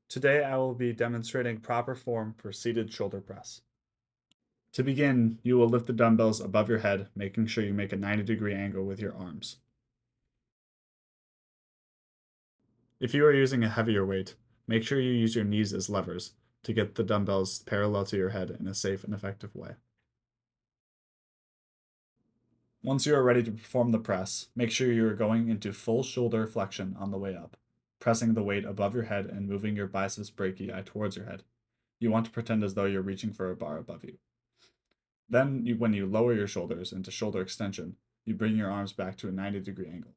Today I will be demonstrating proper form for seated shoulder press. To begin, you will lift the dumbbells above your head, making sure you make a 90-degree angle with your arms. If you are using a heavier weight, make sure you use your knees as levers to get the dumbbells parallel to your head in a safe and effective way. Once you are ready to perform the press, make sure you are going into full shoulder flexion on the way up, pressing the weight above your head and moving your biceps brachii towards your head. You want to pretend as though you're reaching for a bar above you. Then, when you lower your shoulders into shoulder extension, you bring your arms back to a 90-degree angle.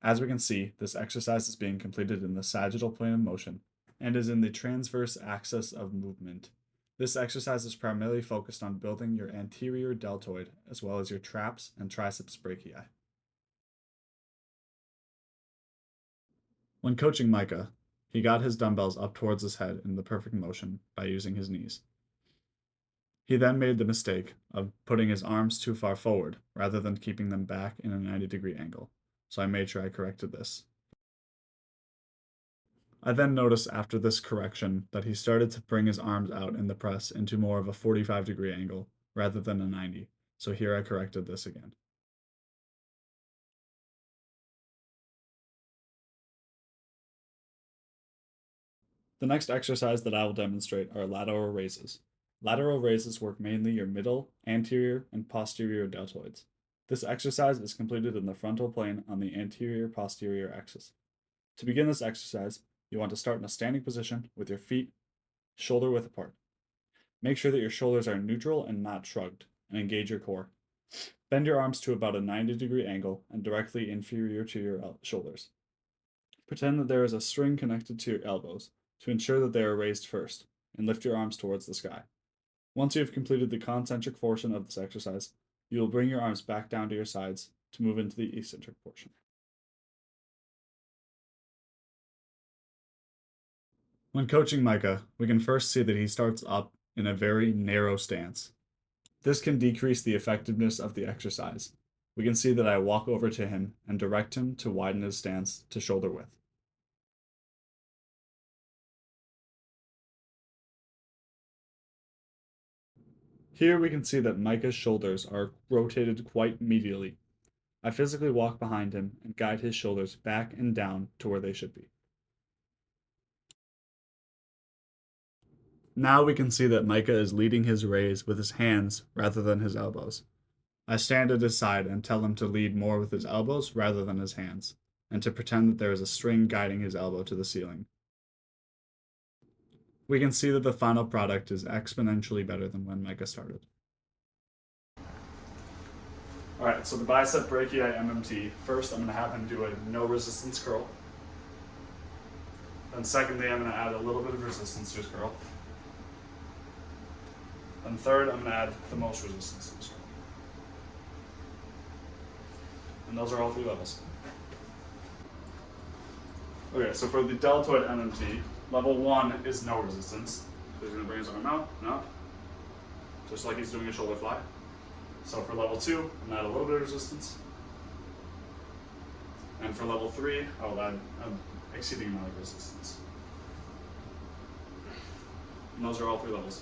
As we can see, this exercise is being completed in the sagittal plane of motion and is in the transverse axis of movement. This exercise is primarily focused on building your anterior deltoid as well as your traps and triceps brachii. When coaching Micah, he got his dumbbells up towards his head in the perfect motion by using his knees. He then made the mistake of putting his arms too far forward rather than keeping them back in a 90-degree angle, so I made sure I corrected this. I then noticed after this correction that he started to bring his arms out in the press into more of a 45-degree angle rather than a 90, so here I corrected this again. The next exercise that I will demonstrate are lateral raises. Lateral raises work mainly your middle, anterior, and posterior deltoids. This exercise is completed in the frontal plane on the anterior-posterior axis. To begin this exercise, you want to start in a standing position with your feet shoulder width apart. Make sure that your shoulders are neutral and not shrugged, and engage your core. Bend your arms to about a 90-degree angle and directly inferior to your shoulders. Pretend that there is a string connected to your elbows to ensure that they are raised first, and lift your arms towards the sky. Once you have completed the concentric portion of this exercise, you will bring your arms back down to your sides to move into the eccentric portion. When coaching Micah, we can first see that he starts up in a very narrow stance. This can decrease the effectiveness of the exercise. We can see that I walk over to him and direct him to widen his stance to shoulder width. Here we can see that Micah's shoulders are rotated quite medially. I physically walk behind him and guide his shoulders back and down to where they should be. Now we can see that Micah is leading his raise with his hands rather than his elbows. I stand at his side and tell him to lead more with his elbows rather than his hands, and to pretend that there is a string guiding his elbow to the ceiling. We can see that the final product is exponentially better than when Micah started. Alright, so the bicep brachii MMT. First, I'm going to have him do a no resistance curl. Then secondly, I'm going to add a little bit of resistance to his curl. And third, I'm going to add the most resistance to his curl. And those are all 3 levels. Okay, so for the deltoid MMT, level 1 is no resistance. So he's going to bring his arm out and up, just like he's doing a shoulder fly. So for level 2, I'm going to add a little bit of resistance. And for level 3, I will add an exceeding amount of resistance. And those are all 3 levels.